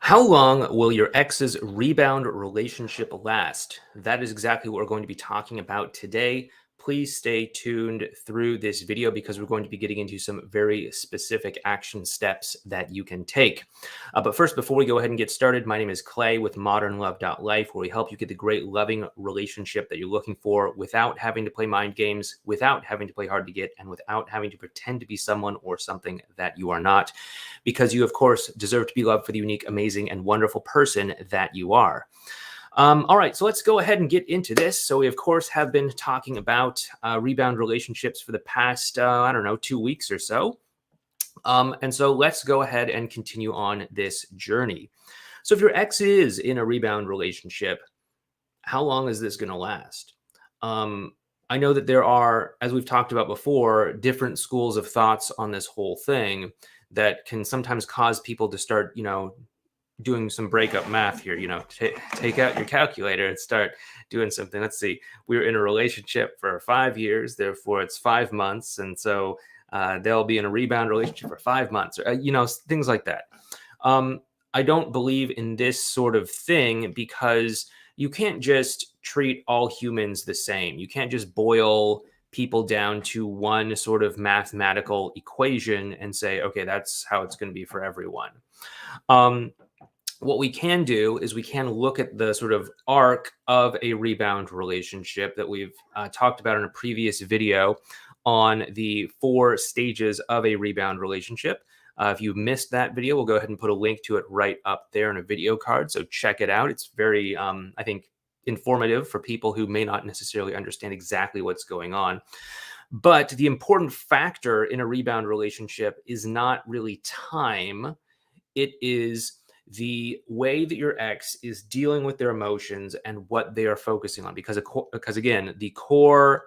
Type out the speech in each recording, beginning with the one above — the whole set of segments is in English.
How long will your ex's rebound relationship last? That is exactly what we're going to be talking about today. Please stay tuned through this video because we're going to be getting into some very specific action steps that you can take. But first, before we go ahead and get started, my name is Clay with modernlove.life, where we help you get the great loving relationship that you're looking for without having to play mind games, without having to play hard to get, and without having to pretend to be someone or something that you are not, because you, of course, deserve to be loved for the unique, amazing, and wonderful person that you are. All right, so let's go ahead and get into this. So we, of course, have been talking about rebound relationships for the past, 2 weeks or so. And so let's go ahead and continue on this journey. So if your ex is in a rebound relationship, how long is this going to last? Um, I know that there are, as we've talked about before, different schools of thoughts on this whole thing that can sometimes cause people to start, doing some breakup math here. Take out your calculator and start doing something. Let's see. We were in a relationship for 5 years, therefore it's 5 months. And so they'll be in a rebound relationship for 5 months, or, things like that. I don't believe in this sort of thing because you can't just treat all humans the same. You can't just boil people down to one sort of mathematical equation and say, okay, that's how it's going to be for everyone. Um, what we can do is we can look at the sort of arc of a rebound relationship that we've talked about in a previous video on the 4 stages of a rebound relationship. If you missed that video, we'll go ahead and put a link to it right up there in a video card. So check it out. It's very, I think, informative for people who may not necessarily understand exactly what's going on. But the important factor in a rebound relationship is not really time. It is the way that your ex is dealing with their emotions and what they are focusing on. Because again, the core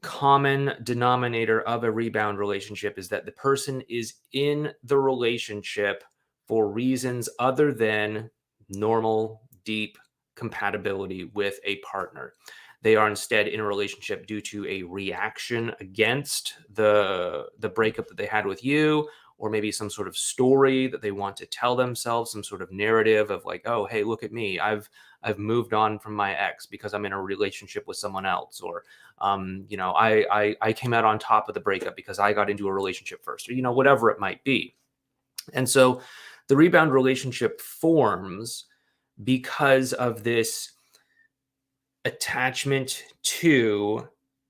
common denominator of a rebound relationship is that the person is in the relationship for reasons other than normal, deep compatibility with a partner. They are instead in a relationship due to a reaction against the breakup that they had with you, or maybe some sort of story that they want to tell themselves, some sort of narrative of like, oh, hey, look at me. I've moved on from my ex because I'm in a relationship with someone else, or I came out on top of the breakup because I got into a relationship first, or whatever it might be. And so the rebound relationship forms because of this attachment to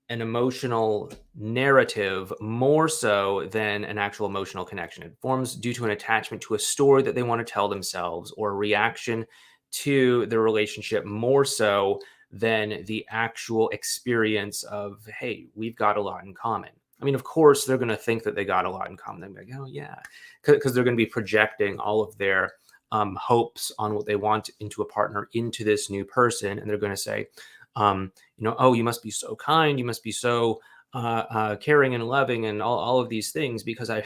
an emotional narrative more so than an actual emotional connection. It forms due to an attachment to a story that they want to tell themselves, or a reaction to the relationship more so than the actual experience of, hey, we've got a lot in common. I mean, of course, they're going to think that they got a lot in common. They're like, oh, yeah, because they're going to be projecting all of their hopes on what they want into a partner into this new person. And they're going to say, oh, you must be so kind. You must be so caring and loving and all of these things because I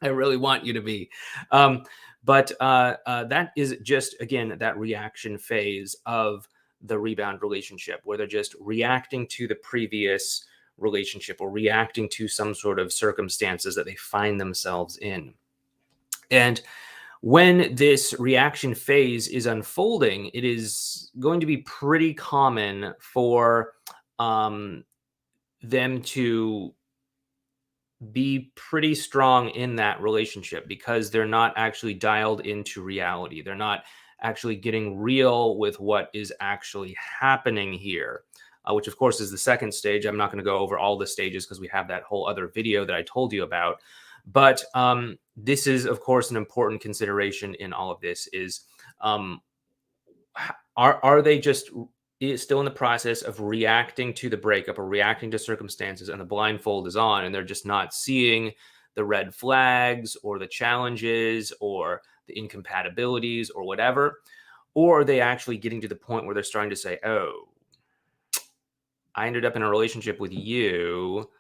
really want you to be. But that is just, again, that reaction phase of the rebound relationship where they're just reacting to the previous relationship or reacting to some sort of circumstances that they find themselves in. And when this reaction phase is unfolding, it is going to be pretty common for them to be pretty strong in that relationship because they're not actually dialed into reality. They're not actually getting real with what is actually happening here, which of course is the second stage. I'm not going to go over all the stages because we have that whole other video that I told you about. But this is, of course, an important consideration in all of this is, are they just still in the process of reacting to the breakup or reacting to circumstances, and the blindfold is on and they're just not seeing the red flags or the challenges or the incompatibilities or whatever? Or are they actually getting to the point where they're starting to say, oh, I ended up in a relationship with you,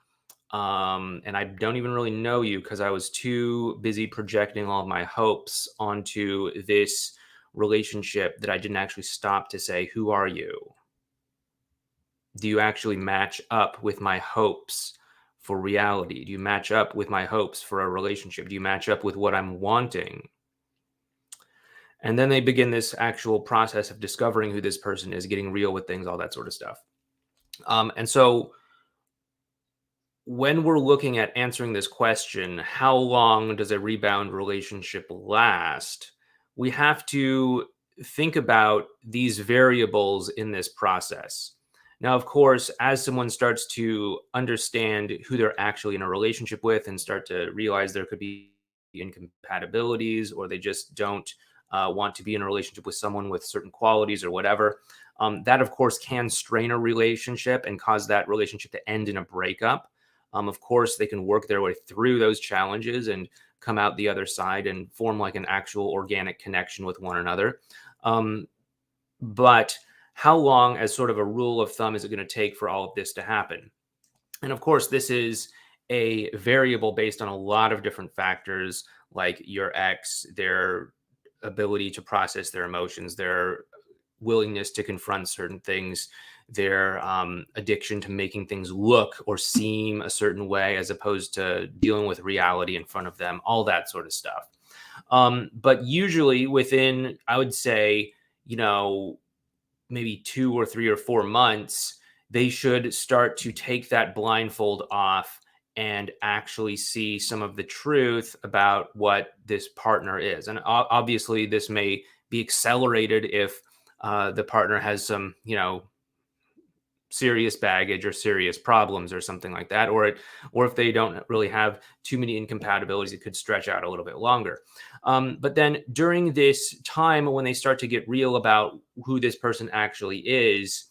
and I don't even really know you because I was too busy projecting all of my hopes onto this relationship that I didn't actually stop to say, who are you? Do you actually match up with my hopes for reality? Do you match up with my hopes for a relationship? Do you match up with what I'm wanting? And then they begin this actual process of discovering who this person is, getting real with things, all that sort of stuff. And so when we're looking at answering this question, how long does a rebound relationship last? We have to think about these variables in this process. Now, of course, as someone starts to understand who they're actually in a relationship with and start to realize there could be incompatibilities, or they just don't want to be in a relationship with someone with certain qualities or whatever, that of course can strain a relationship and cause that relationship to end in a breakup. Of course, they can work their way through those challenges and come out the other side and form like an actual organic connection with one another. Um, but how long, as sort of a rule of thumb, is it going to take for all of this to happen? And of course, this is a variable based on a lot of different factors, like your ex, their ability to process their emotions, their willingness to confront certain things, their addiction to making things look or seem a certain way as opposed to dealing with reality in front of them, all that sort of stuff. But usually within, I would say, you know, maybe 2 or 3 or 4 months, they should start to take that blindfold off and actually see some of the truth about what this partner is. And obviously, this may be accelerated if the partner has some, serious baggage or serious problems or something like that, or if they don't really have too many incompatibilities, it could stretch out a little bit longer. But then during this time when they start to get real about who this person actually is,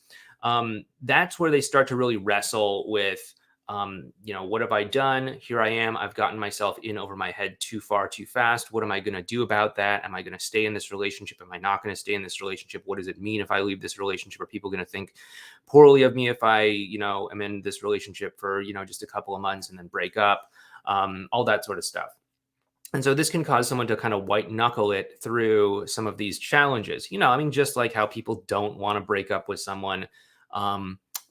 that's where they start to really wrestle with, what have I done? Here I am. I've gotten myself in over my head too far, too fast. What am I going to do about that? Am I going to stay in this relationship? Am I not going to stay in this relationship? What does it mean if I leave this relationship? Are people going to think poorly of me if I, am in this relationship for, just a couple of months and then break up? All that sort of stuff. And so this can cause someone to kind of white knuckle it through some of these challenges. Just like how people don't want to break up with someone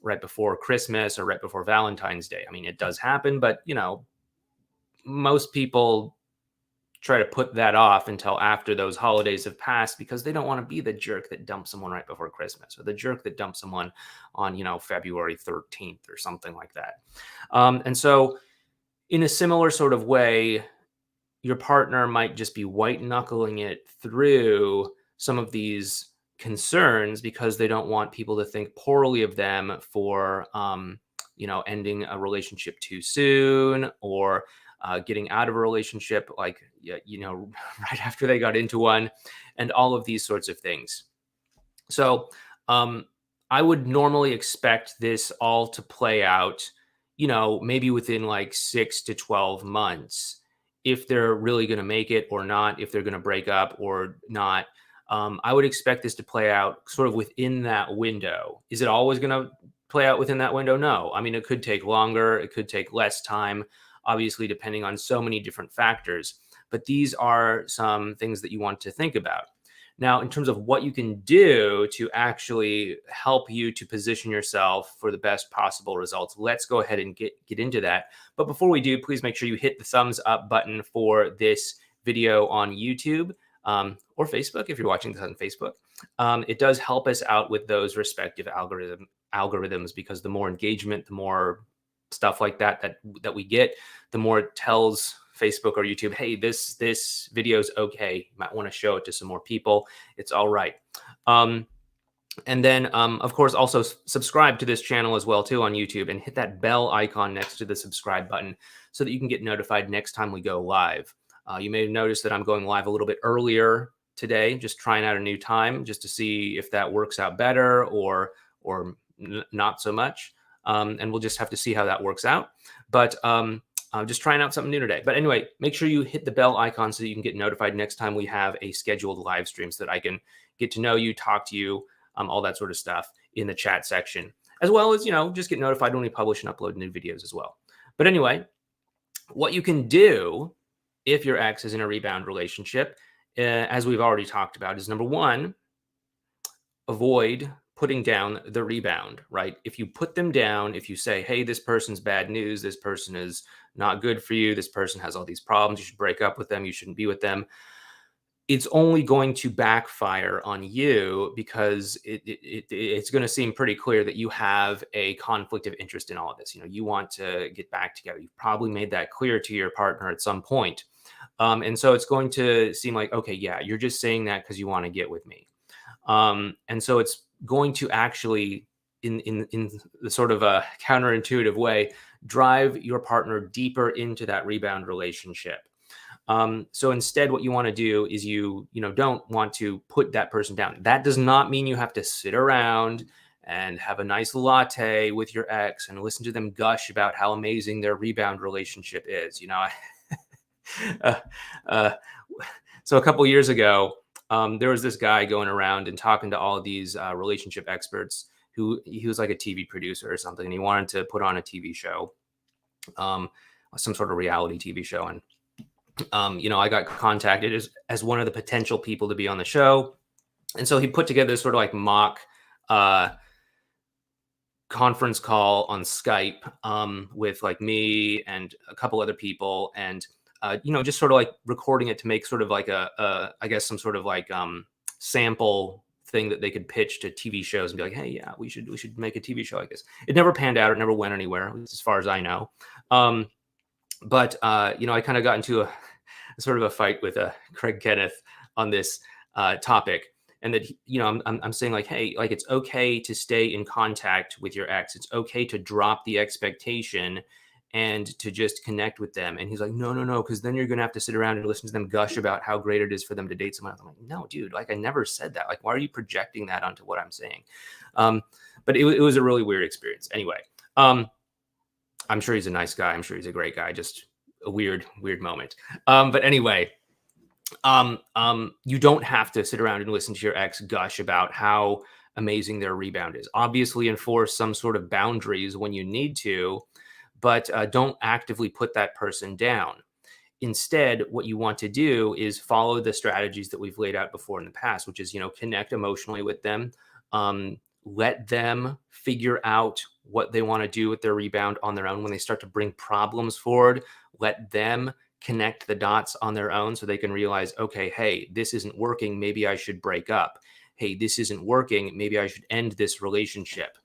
right before Christmas or right before Valentine's Day. It does happen, but most people try to put that off until after those holidays have passed because they don't want to be the jerk that dumps someone right before Christmas or the jerk that dumps someone on, February 13th or something like that. And so in a similar sort of way, your partner might just be white knuckling it through some of these concerns because they don't want people to think poorly of them for, ending a relationship too soon, or getting out of a relationship, like, right after they got into one, and all of these sorts of things. So, I would normally expect this all to play out, maybe within like 6 to 12 months, if they're really going to make it or not, if they're going to break up or not. I would expect this to play out sort of within that window. Is it always going to play out within that window? No. It could take longer, it could take less time, obviously, depending on so many different factors. But these are some things that you want to think about. Now, in terms of what you can do to actually help you to position yourself for the best possible results, let's go ahead and get into that. But before we do, please make sure you hit the thumbs up button for this video on YouTube, or Facebook if you're watching this on Facebook. It does help us out with those respective algorithms, because the more engagement, the more stuff like that we get, the more it tells Facebook or YouTube, hey, this video is okay. You might want to show it to some more people. It's all right. And then, of course, also subscribe to this channel as well, too, on YouTube, and hit that bell icon next to the subscribe button so that you can get notified next time we go live. You may have noticed that I'm going live a little bit earlier today, just trying out a new time just to see if that works out better or not so much. And we'll just have to see how that works out. But just trying out something new today. But anyway, make sure you hit the bell icon so that you can get notified next time we have a scheduled live stream, so that I can get to know you, talk to you, all that sort of stuff in the chat section, as well as, just get notified when we publish and upload new videos as well. But anyway, what you can do if your ex is in a rebound relationship, as we've already talked about, is number one, avoid putting down the rebound, right? If you put them down, if you say, hey, this person's bad news, this person is not good for you, this person has all these problems, you should break up with them, you shouldn't be with them, it's only going to backfire on you because it's going to seem pretty clear that you have a conflict of interest in all of this. You want to get back together. You've probably made that clear to your partner at some point. And so it's going to seem like, okay, yeah, you're just saying that because you want to get with me. And so it's going to actually, in the sort of a counterintuitive way, drive your partner deeper into that rebound relationship. So instead, what you want to do is you don't want to put that person down. That does not mean you have to sit around and have a nice latte with your ex and listen to them gush about how amazing their rebound relationship is. uh, uh, so a couple years ago, there was this guy going around and talking to all of these relationship experts who he was like a TV producer or something, and he wanted to put on a TV show, um, some sort of reality TV show. And I got contacted as one of the potential people to be on the show. And so he put together this sort of like mock conference call on Skype with like me and a couple other people. And, just sort of like recording it to make sort of like I guess some sort of like sample thing that they could pitch to TV shows and be like, hey, yeah, we should make a TV show like this. It never panned out. It never went anywhere, as far as I know. But I kind of got into a sort of a fight with Craig Kenneth on this topic, and that I'm saying like, hey, like it's okay to stay in contact with your ex. It's okay to drop the expectation and to just connect with them. And he's like, no, because then you're gonna have to sit around and listen to them gush about how great it is for them to date someone else. I'm like, no, dude, like I never said that. Like, why are you projecting that onto what I'm saying? But it was a really weird experience. Anyway. I'm sure he's a nice guy. I'm sure he's a great guy. Just a weird moment. But anyway, you don't have to sit around and listen to your ex gush about how amazing their rebound is. Obviously, enforce some sort of boundaries when you need to, but don't actively put that person down. Instead, what you want to do is follow the strategies that we've laid out before in the past, which is, connect emotionally with them. Let them figure out what they want to do with their rebound on their own. When they start to bring problems forward, let them connect the dots on their own so they can realize, okay, hey, this isn't working. Maybe I should break up. Hey, this isn't working. Maybe I should end this relationship,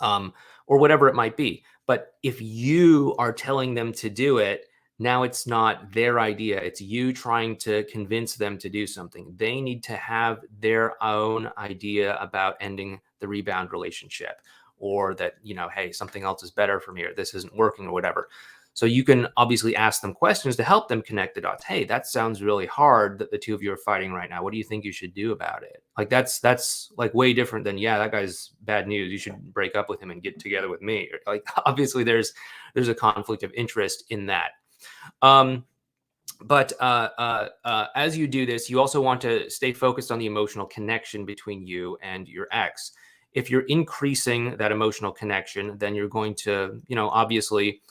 or whatever it might be. But if you are telling them to do it, now it's not their idea. It's you trying to convince them to do something. They need to have their own idea about ending the rebound relationship, or that, hey, something else is better for me, or this isn't working, or whatever. So you can obviously ask them questions to help them connect the dots. Hey, that sounds really hard that the two of you are fighting right now. What do you think you should do about it? Like that's like way different than, yeah, that guy's bad news. You should break up with him and get together with me. Like obviously there's a conflict of interest in that. But as you do this, you also want to stay focused on the emotional connection between you and your ex. If you're increasing that emotional connection, then you're going to, obviously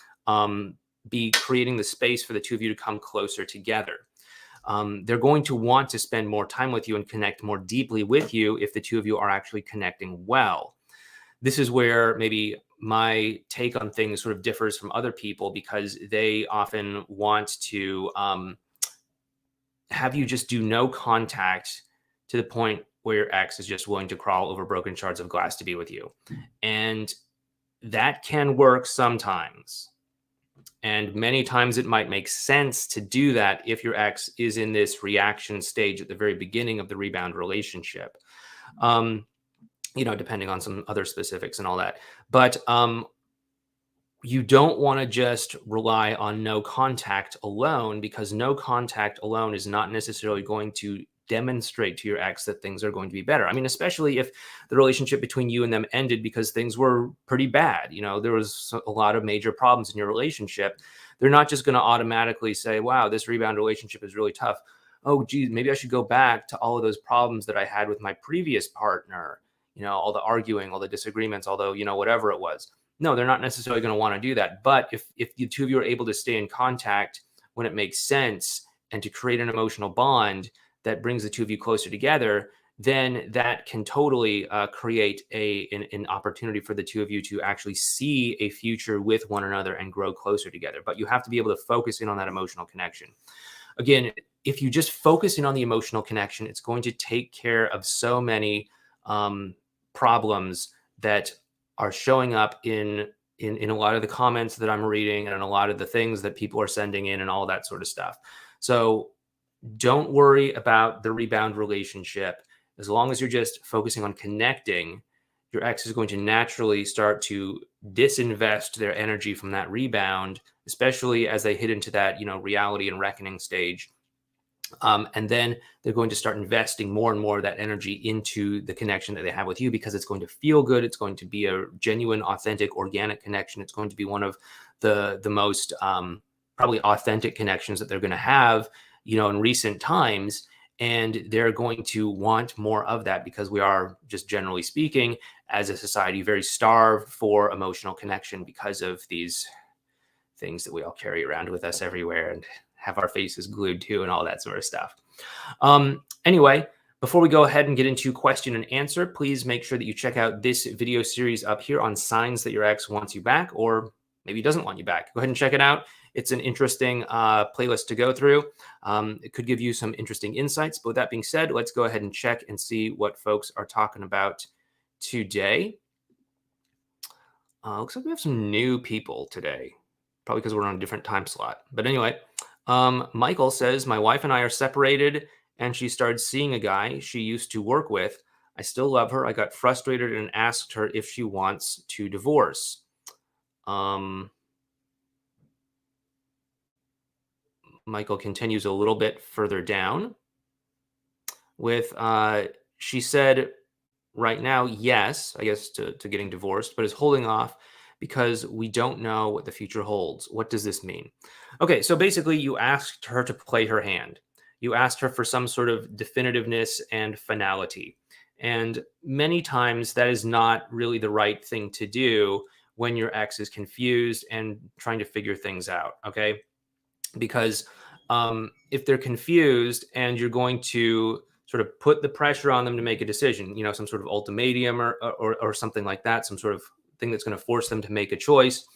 be creating the space for the two of you to come closer together. They're going to want to spend more time with you and connect more deeply with you if the two of you are actually connecting well. This is where maybe my take on things sort of differs from other people, because they often want to have you just do no contact to the point where your ex is just willing to crawl over broken shards of glass to be with you. And that can work sometimes. And many times it might make sense to do that if your ex is in this reaction stage at the very beginning of the rebound relationship. Depending on some other specifics and all that. But you don't want to just rely on no contact alone, because no contact alone is not necessarily going to demonstrate to your ex that things are going to be better. I mean, especially if the relationship between you and them ended because things were pretty bad. There was a lot of major problems in your relationship. They're not just going to automatically say, wow, this rebound relationship is really tough. Oh, geez, maybe I should go back to all of those problems that I had with my previous partner. All the arguing, all the disagreements, although, whatever it was. No, they're not necessarily going to want to do that. But if the two of you are able to stay in contact when it makes sense and to create an emotional bond that brings the two of you closer together, then that can totally create an opportunity for the two of you to actually see a future with one another and grow closer together. But you have to be able to focus in on that emotional connection. Again, if you just focus in on the emotional connection, it's going to take care of so many problems that are showing up in a lot of the comments that I'm reading and a lot of the things that people are sending in and all that sort of stuff. So don't worry about the rebound relationship. As long as you're just focusing on connecting, your ex is going to naturally start to disinvest their energy from that rebound, especially as they hit into that, reality and reckoning stage. And then they're going to start investing more and more of that energy into the connection that they have with you, because it's going to feel good. It's going to be a genuine, authentic, organic connection. It's going to be one of the most probably authentic connections that they're going to have, in recent times. And they're going to want more of that, because we are, just generally speaking, as a society, very starved for emotional connection because of these things that we all carry around with us everywhere and have our faces glued to and all that sort of stuff. Anyway, before we go ahead and get into question and answer, please make sure that you check out this video series up here on signs that your ex wants you back, or maybe doesn't want you back. Go ahead and check it out. It's an interesting playlist to go through. It could give you some interesting insights. But with that being said, let's go ahead and check and see what folks are talking about today. Looks like we have some new people today, probably because we're on a different time slot. But anyway, Michael says, my wife and I are separated, and she started seeing a guy she used to work with. I still love her. I got frustrated and asked her if she wants to divorce. Michael continues a little bit further down with, she said right now, yes, I guess to getting divorced, but is holding off because we don't know what the future holds. What does this mean? Okay, so basically you asked her to play her hand. You asked her for some sort of definitiveness and finality. And many times that is not really the right thing to do when your ex is confused and trying to figure things out, okay? Because if they're confused and you're going to sort of put the pressure on them to make a decision, some sort of ultimatum or something like that, some sort of thing that's going to force them to make a choice,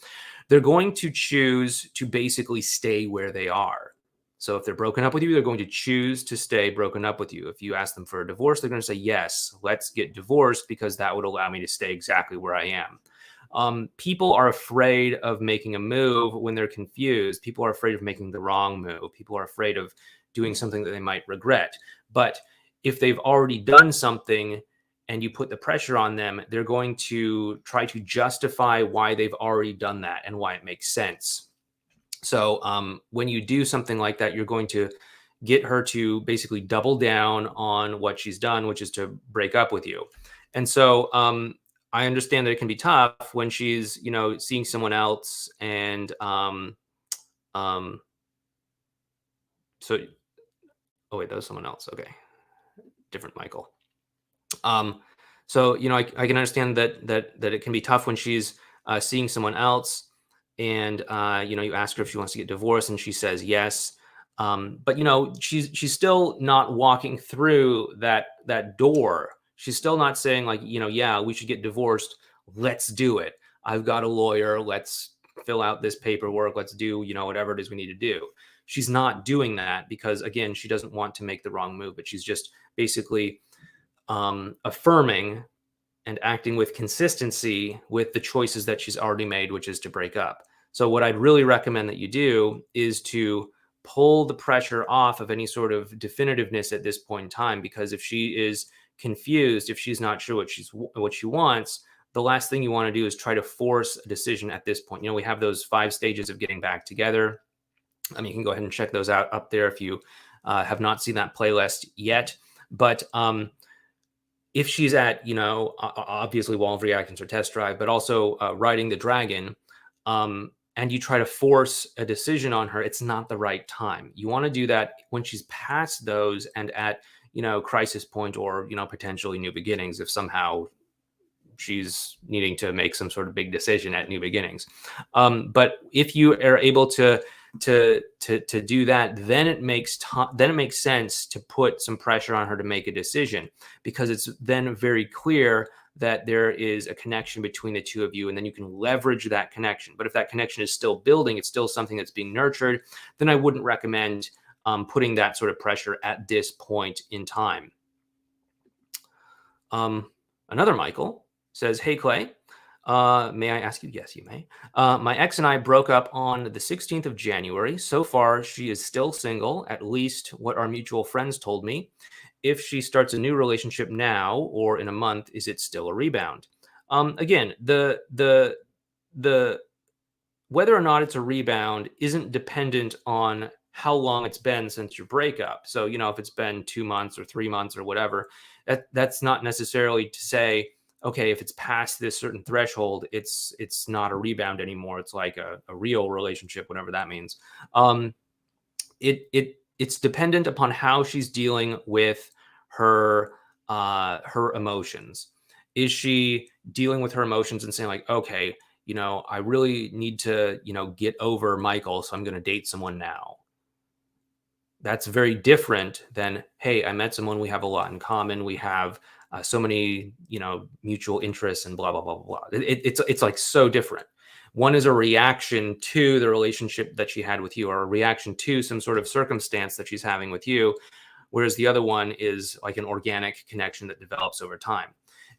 they're going to choose to basically stay where they are. So if they're broken up with you, they're going to choose to stay broken up with you. If you ask them for a divorce, they're going to say, yes, let's get divorced because that would allow me to stay exactly where I am. People are afraid of making a move when they're confused. People are afraid of making the wrong move. People are afraid of doing something that they might regret. But if they've already done something and you put the pressure on them, they're going to try to justify why they've already done that and why it makes sense. So when you do something like that, you're going to get her to basically double down on what she's done, which is to break up with you. And so I understand that it can be tough when she's, seeing someone else. And so, oh wait, that was someone else. Okay. Different Michael. So, I can understand that it can be tough when she's seeing someone else, and you ask her if she wants to get divorced, and she says yes. But she's still not walking through that door. She's still not saying like, yeah, we should get divorced. Let's do it. I've got a lawyer. Let's fill out this paperwork. Let's do, whatever it is we need to do. She's not doing that because, again, she doesn't want to make the wrong move, but she's just basically affirming and acting with consistency with the choices that she's already made, which is to break up. So what I'd really recommend that you do is to pull the pressure off of any sort of definitiveness at this point in time, because if she is confused, if she's not sure what she wants, the last thing you want to do is try to force a decision at this point. We have those 5 stages of getting back together. You can go ahead and check those out up there if you have not seen that playlist yet. But if she's at, obviously Wall of Reactions or Test Drive, but also Riding the Dragon, and you try to force a decision on her, it's not the right time. You want to do that when she's past those and at, crisis point or, potentially new beginnings, if somehow she's needing to make some sort of big decision at new beginnings. But if you are able to do that, then it makes sense to put some pressure on her to make a decision, because it's then very clear that there is a connection between the two of you, and then you can leverage that connection. But if that connection is still building, it's still something that's being nurtured, then I wouldn't recommend putting that sort of pressure at this point in time. Another Michael says, "Hey Clay, may I ask you?" Yes, you may. My ex and I broke up on the 16th of January. So far, she is still single, at least what our mutual friends told me. If she starts a new relationship now or in a month, is it still a rebound? Again, the whether or not it's a rebound isn't dependent on how long it's been since your breakup. So, if it's been 2 months or 3 months or whatever, that's not necessarily to say, okay, if it's past this certain threshold, it's not a rebound anymore. It's like a real relationship, whatever that means. Um, it's dependent upon how she's dealing with her emotions. Is she dealing with her emotions and saying like, okay, I really need to, get over Michael, so I'm going to date someone now. That's very different than, hey, I met someone, we have a lot in common, we have so many, mutual interests and blah blah blah blah blah. It's like so different. One is a reaction to the relationship that she had with you, or a reaction to some sort of circumstance that she's having with you, whereas the other one is like an organic connection that develops over time.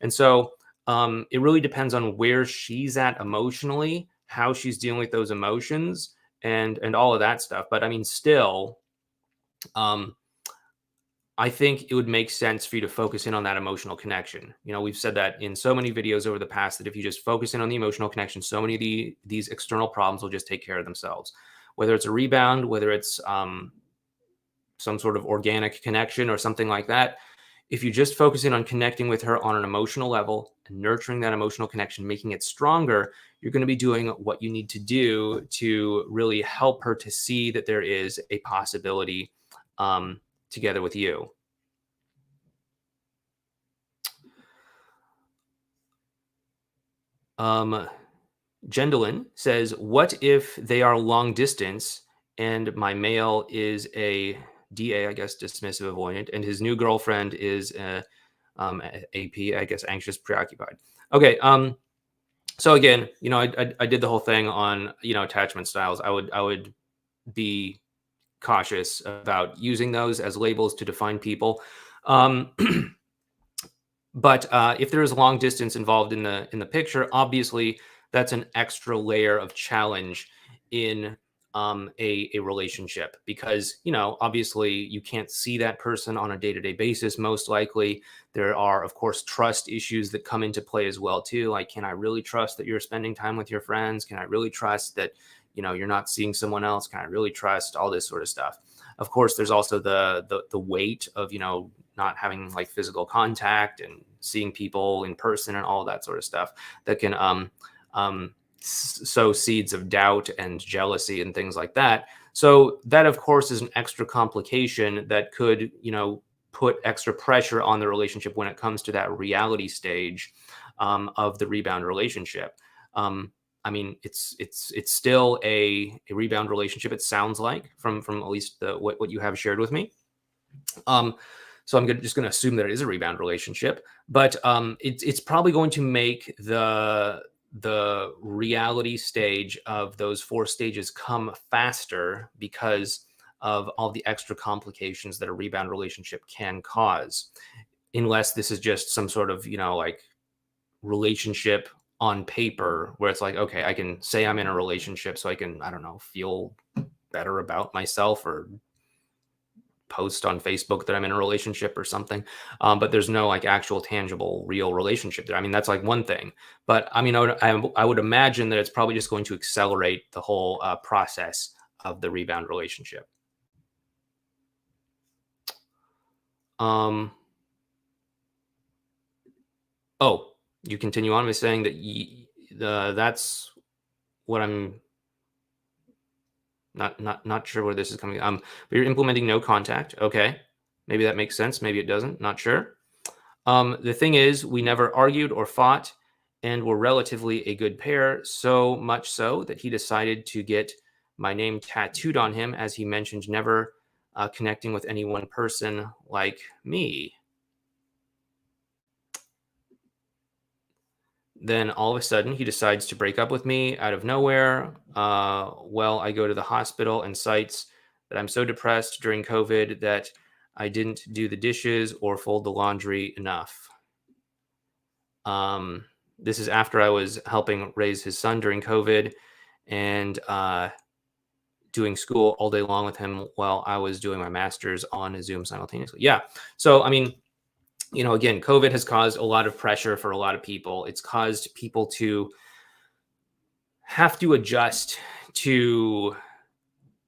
And so it really depends on where she's at emotionally, how she's dealing with those emotions, and all of that stuff. But I mean, still, um, I think it would make sense for you to focus in on that emotional connection. We've said that in so many videos over the past, that if you just focus in on the emotional connection, so many of these external problems will just take care of themselves. Whether it's a rebound, whether it's some sort of organic connection or something like that. If you just focus in on connecting with her on an emotional level and nurturing that emotional connection, making it stronger, you're going to be doing what you need to do to really help her to see that there is a possibility together with you. Um, Jendelin says, "What if they are long distance and my male is a DA, I guess, dismissive avoidant, and his new girlfriend is AP, I guess, anxious, preoccupied." Okay. So again, I did the whole thing on, attachment styles. I would be cautious about using those as labels to define people. Um, But if there is long distance involved in the picture, obviously that's an extra layer of challenge in a relationship, because obviously you can't see that person on a day-to-day basis. Most likely, there are, of course, trust issues that come into play as well too. Like, can I really trust that you're spending time with your friends? Can I really trust that you're not seeing someone else? Can I really trust all this sort of stuff? Of course, there's also the weight of not having like physical contact and seeing people in person and all that sort of stuff that can sow seeds of doubt and jealousy and things like that. So that, of course, is an extra complication that could put extra pressure on the relationship when it comes to that reality stage of the rebound relationship. I mean, it's still a rebound relationship. It sounds like from at least what you have shared with me. So I'm just going to assume that it is a rebound relationship, but it's probably going to make the reality stage of those 4 stages come faster because of all the extra complications that a rebound relationship can cause, unless this is just some sort of like relationship on paper where it's like, okay, I can say I'm in a relationship so I can, I don't know, feel better about myself, or post on Facebook that I'm in a relationship or something. But there's no like actual tangible real relationship there. I mean, that's like one thing, but I mean, I would imagine that it's probably just going to accelerate the whole process of the rebound relationship. Um, oh, you continue on with saying that that's what I'm not sure where this is coming. But you're implementing no contact. Okay, maybe that makes sense. Maybe it doesn't. Not sure. The thing is, we never argued or fought, and were relatively a good pair. So much so that he decided to get my name tattooed on him, as he mentioned never connecting with any one person like me. Then all of a sudden, he decides to break up with me out of nowhere. Well, I go to the hospital and cites that I'm so depressed during COVID that I didn't do the dishes or fold the laundry enough. Um, this is after I was helping raise his son during COVID and doing school all day long with him while I was doing my master's on Zoom simultaneously. Yeah. So, I mean, again, COVID has caused a lot of pressure for a lot of people. It's caused people to have to adjust to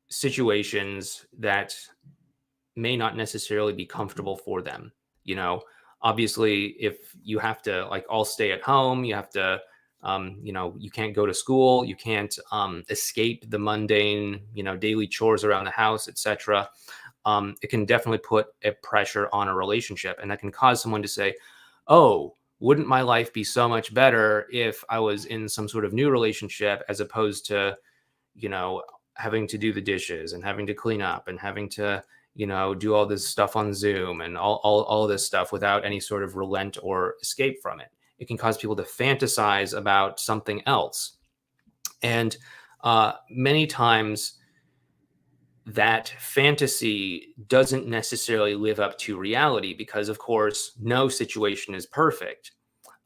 situations that may not necessarily be comfortable for them. You know, Obviously, if you have to like all stay at home, you have to, you can't go to school, you can't escape the mundane, daily chores around the house, etc. It can definitely put a pressure on a relationship, and that can cause someone to say, "Oh, wouldn't my life be so much better if I was in some sort of new relationship as opposed to you know, having to do the dishes and having to clean up and having to, do all this stuff on Zoom and all this stuff without any sort of relent or escape from it. It can cause people to fantasize about something else. And many times that fantasy doesn't necessarily live up to reality because, of course, no situation is perfect.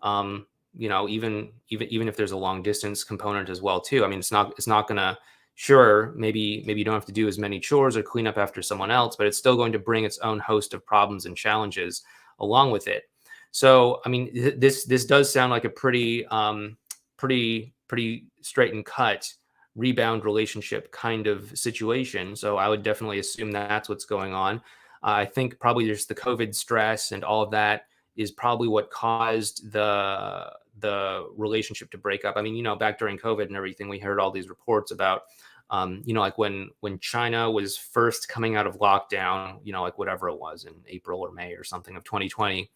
um even if there's a long distance component as well too. I mean, it's not gonna, sure, maybe you don't have to do as many chores or clean up after someone else, but it's still going to bring its own host of problems and challenges along with it. So I mean, this does sound like a pretty straight and cut rebound relationship kind of situation. So I would definitely assume that's what's going on. I think probably just the COVID stress and all of that is probably what caused the relationship to break up. I mean, back during COVID and everything, we heard all these reports about, like when China was first coming out of lockdown, like whatever it was in April or May or something of 2020.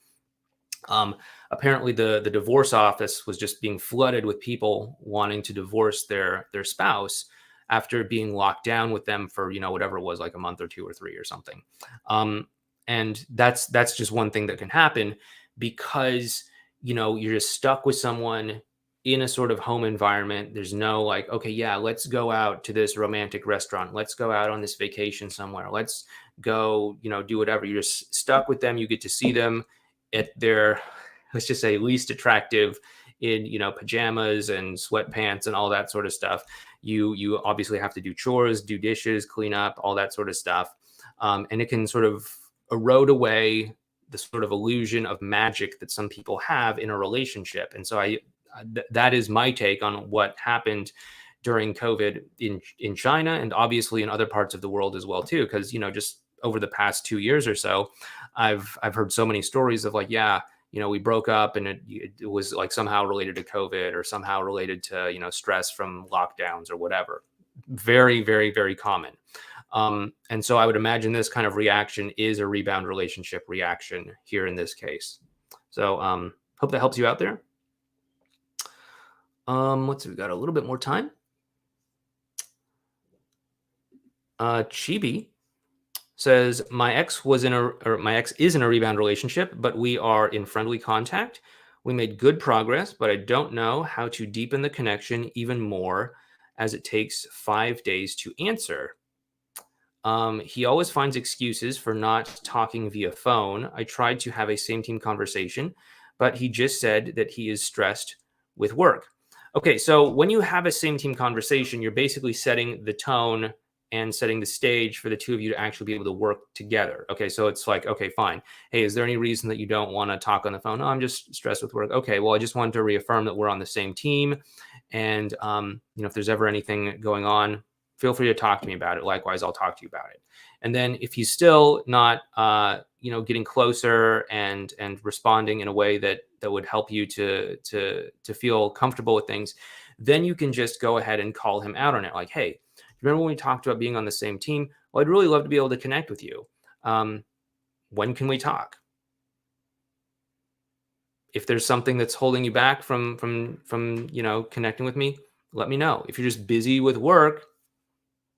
Um, Apparently, the divorce office was just being flooded with people wanting to divorce their spouse after being locked down with them for whatever it was, like a month or two or three or something. Um, and that's just one thing that can happen because you're just stuck with someone in a sort of home environment. There's no like, okay, yeah, let's go out to this romantic restaurant. Let's go out on this vacation somewhere. Let's go, do whatever. You're just stuck with them. You get to see them at their, let's just say, least attractive in pajamas and sweatpants and all that sort of stuff. You obviously have to do chores, do dishes, clean up, all that sort of stuff. And it can sort of erode away the sort of illusion of magic that some people have in a relationship. And so that is my take on what happened during COVID in China, and obviously in other parts of the world as well too. Because just over the past 2 years or so, I've heard so many stories of like, yeah, we broke up and it was like somehow related to COVID or somehow related to stress from lockdowns or whatever. Very, very, very common. And so I would imagine this kind of reaction is a rebound relationship reaction here in this case. So hope that helps you out there. Let's see, we got a little bit more time. Chibi says my ex is in a rebound relationship, but we are in friendly contact. We made good progress, but I don't know how to deepen the connection even more as it takes 5 days to answer. He always finds excuses for not talking via phone. I tried to have a same team conversation, but he just said that he is stressed with work. Okay, so when you have a same team conversation, you're basically setting the tone and setting the stage for the two of you to actually be able to work together. Okay, so it's like, okay, fine. Hey, is there any reason that you don't want to talk on the phone? No, I'm just stressed with work. Okay, well, I just wanted to reaffirm that we're on the same team. And, if there's ever anything going on, feel free to talk to me about it. Likewise, I'll talk to you about it. And then if he's still not, getting closer and responding in a way that would help you to feel comfortable with things, then you can just go ahead and call him out on it. Like, hey, remember when we talked about being on the same team? Well, I'd really love to be able to connect with you. When can we talk? If there's something that's holding you back from connecting with me, let me know. If you're just busy with work,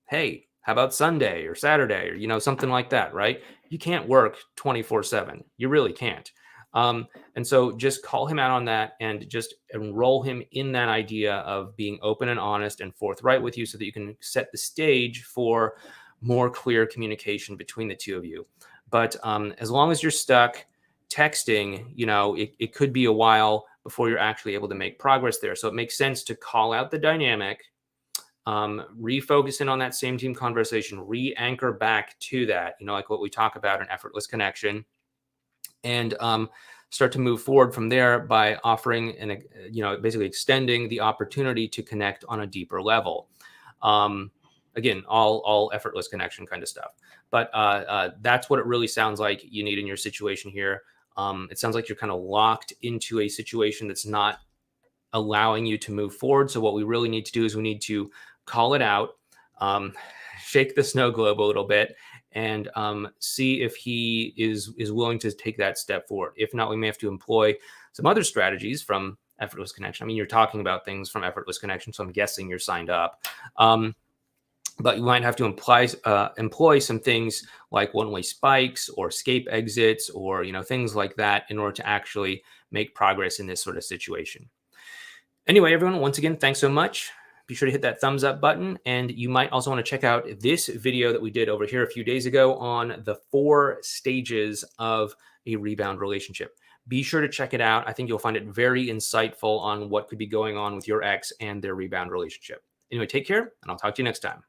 hey, how about Sunday or Saturday or something like that, right? You can't work 24/7. You really can't. And so just call him out on that and just enroll him in that idea of being open and honest and forthright with you so that you can set the stage for more clear communication between the two of you. But as long as you're stuck texting, it could be a while before you're actually able to make progress there. So it makes sense to call out the dynamic, refocus in on that same team conversation, re-anchor back to that, like what we talk about in effortless connection, and start to move forward from there by offering and basically extending the opportunity to connect on a deeper level. Again, all effortless connection kind of stuff. But that's what it really sounds like you need in your situation here. It sounds like you're kind of locked into a situation that's not allowing you to move forward. So what we really need to do is we need to call it out, shake the snow globe a little bit, and see if he is willing to take that step forward. If not, we may have to employ some other strategies from effortless connection. I mean, you're talking about things from effortless connection, so I'm guessing you're signed up. But you might have to employ some things like one-way spikes or escape exits or things like that in order to actually make progress in this sort of situation. Anyway, everyone, once again, thanks so much. Be sure to hit that thumbs up button. And you might also want to check out this video that we did over here a few days ago on the 4 stages of a rebound relationship. Be sure to check it out. I think you'll find it very insightful on what could be going on with your ex and their rebound relationship. Anyway, take care, and I'll talk to you next time.